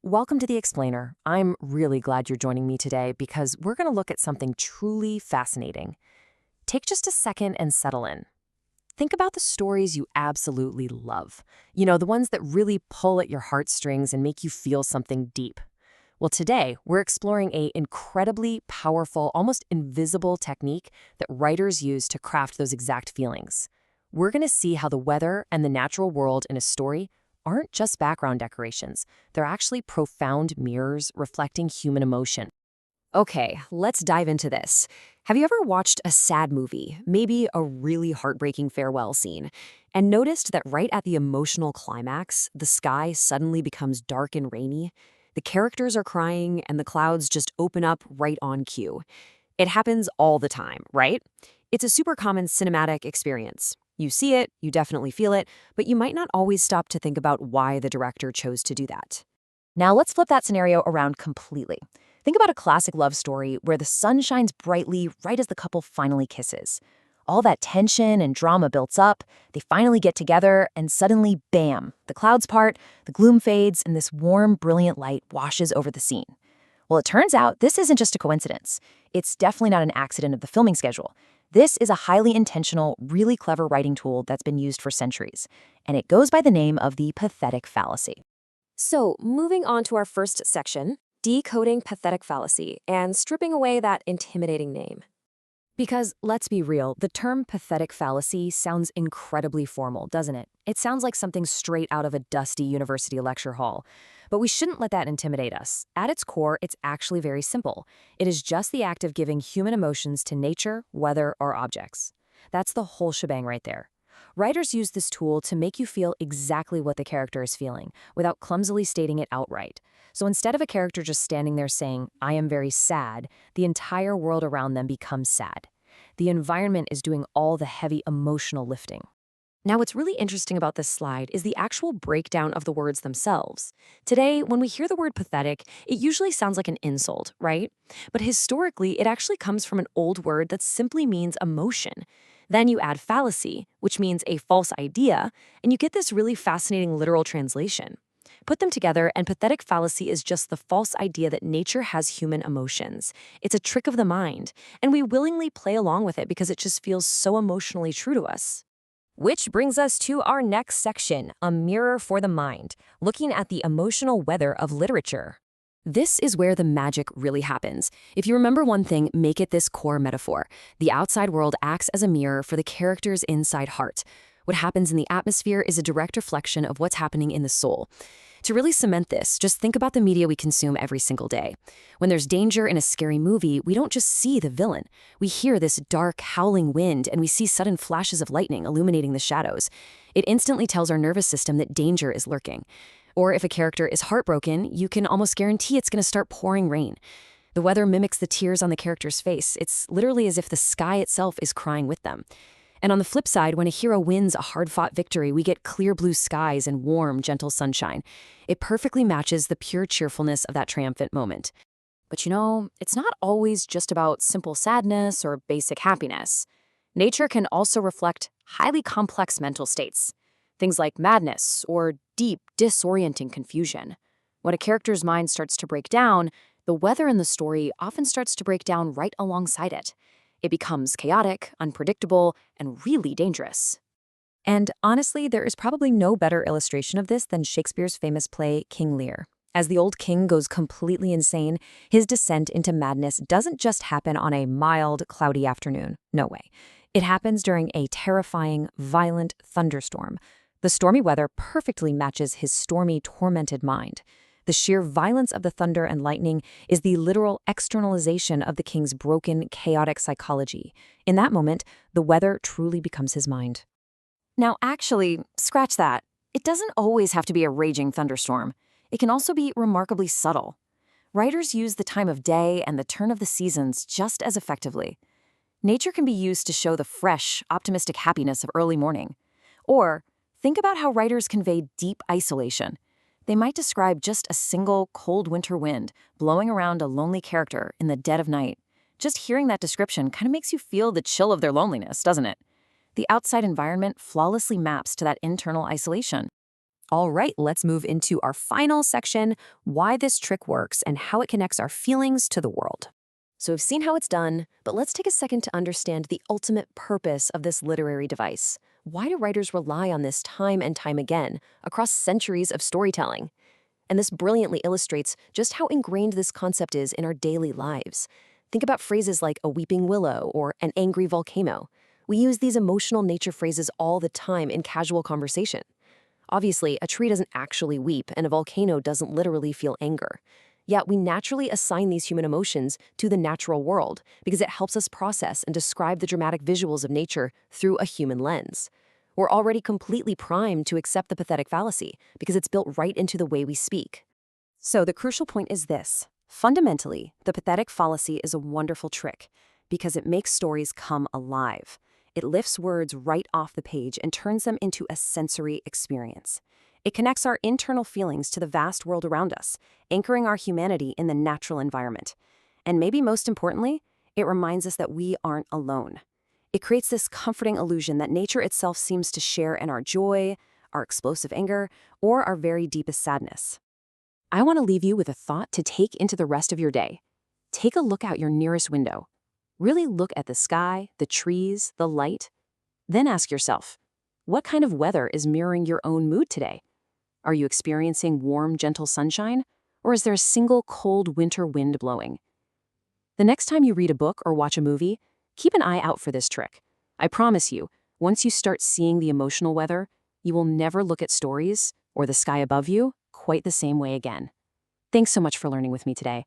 Welcome to The Explainer. I'm really glad you're joining me today because we're going to look at something truly fascinating. Take just a second and settle in. Think about the stories you absolutely love. The ones that really pull at your heartstrings and make you feel something deep. Well, today, we're exploring an incredibly powerful, almost invisible technique that writers use to craft those exact feelings. We're going to see how the weather and the natural world in a story aren't just background decorations. They're actually profound mirrors reflecting human emotion. Okay, let's dive into this. Have you ever watched a sad movie, maybe a really heartbreaking farewell scene, and noticed that right at the emotional climax, the sky suddenly becomes dark and rainy? The characters are crying, and the clouds just open up right on cue. It happens all the time, right? It's a super common cinematic experience. You see it, you definitely feel it, but you might not always stop to think about why the director chose to do that. Now let's flip that scenario around completely. Think about a classic love story where the sun shines brightly right as the couple finally kisses. All that tension and drama builds up, they finally get together, and suddenly, bam, the clouds part, the gloom fades, and this warm, brilliant light washes over the scene. Well, it turns out this isn't just a coincidence. It's definitely not an accident of the filming schedule. This is a highly intentional, really clever writing tool that's been used for centuries, and it goes by the name of the pathetic fallacy. So, moving on to our first section, decoding pathetic fallacy and stripping away that intimidating name. Because, let's be real, the term pathetic fallacy sounds incredibly formal, doesn't it? It sounds like something straight out of a dusty university lecture hall. But we shouldn't let that intimidate us. At its core, it's actually very simple. It is just the act of giving human emotions to nature, weather, or objects. That's the whole shebang right there. Writers use this tool to make you feel exactly what the character is feeling, without clumsily stating it outright. So instead of a character just standing there saying, "I am very sad," the entire world around them becomes sad. The environment is doing all the heavy emotional lifting. Now, what's really interesting about this slide is the actual breakdown of the words themselves. Today, when we hear the word pathetic, it usually sounds like an insult, right? But historically, it actually comes from an old word that simply means emotion. Then you add fallacy, which means a false idea, and you get this really fascinating literal translation. Put them together, and pathetic fallacy is just the false idea that nature has human emotions. It's a trick of the mind, and we willingly play along with it because it just feels so emotionally true to us. Which brings us to our next section, a mirror for the mind, looking at the emotional weather of literature. This is where the magic really happens. If you remember one thing, make it this core metaphor. The outside world acts as a mirror for the character's inside heart. What happens in the atmosphere is a direct reflection of what's happening in the soul. To really cement this, just think about the media we consume every single day. When there's danger in a scary movie, we don't just see the villain. We hear this dark, howling wind, and we see sudden flashes of lightning illuminating the shadows. It instantly tells our nervous system that danger is lurking. Or if a character is heartbroken, you can almost guarantee it's going to start pouring rain. The weather mimics the tears on the character's face. It's literally as if the sky itself is crying with them. And on the flip side, when a hero wins a hard-fought victory, we get clear blue skies and warm, gentle sunshine. It perfectly matches the pure cheerfulness of that triumphant moment. But it's not always just about simple sadness or basic happiness. Nature can also reflect highly complex mental states. Things like madness or deep, disorienting confusion. When a character's mind starts to break down, the weather in the story often starts to break down right alongside it. It becomes chaotic, unpredictable, and really dangerous. And honestly, there is probably no better illustration of this than Shakespeare's famous play, King Lear. As the old king goes completely insane, his descent into madness doesn't just happen on a mild, cloudy afternoon. No way. It happens during a terrifying, violent thunderstorm. The stormy weather perfectly matches his stormy, tormented mind. The sheer violence of the thunder and lightning is the literal externalization of the king's broken, chaotic psychology. In that moment, the weather truly becomes his mind. Now, actually, scratch that. It doesn't always have to be a raging thunderstorm. It can also be remarkably subtle. Writers use the time of day and the turn of the seasons just as effectively. Nature can be used to show the fresh, optimistic happiness of early morning. Or, think about how writers convey deep isolation. They might describe just a single cold winter wind blowing around a lonely character in the dead of night. Just hearing that description kind of makes you feel the chill of their loneliness, doesn't it? The outside environment flawlessly maps to that internal isolation. All right, let's move into our final section, why this trick works and how it connects our feelings to the world. So we've seen how it's done, but let's take a second to understand the ultimate purpose of this literary device. Why do writers rely on this time and time again across centuries of storytelling? And this brilliantly illustrates just how ingrained this concept is in our daily lives. Think about phrases like a weeping willow or an angry volcano. We use these emotional nature phrases all the time in casual conversation. Obviously, a tree doesn't actually weep and a volcano doesn't literally feel anger. Yet we naturally assign these human emotions to the natural world because it helps us process and describe the dramatic visuals of nature through a human lens. We're already completely primed to accept the pathetic fallacy because it's built right into the way we speak. So the crucial point is this. Fundamentally, the pathetic fallacy is a wonderful trick because it makes stories come alive. It lifts words right off the page and turns them into a sensory experience. It connects our internal feelings to the vast world around us, anchoring our humanity in the natural environment. And maybe most importantly, it reminds us that we aren't alone. It creates this comforting illusion that nature itself seems to share in our joy, our explosive anger, or our very deepest sadness. I want to leave you with a thought to take into the rest of your day. Take a look out your nearest window. Really look at the sky, the trees, the light. Then ask yourself, what kind of weather is mirroring your own mood today? Are you experiencing warm, gentle sunshine? Or is there a single cold winter wind blowing? The next time you read a book or watch a movie, keep an eye out for this trick. I promise you, once you start seeing the emotional weather, you will never look at stories or the sky above you quite the same way again. Thanks so much for learning with me today.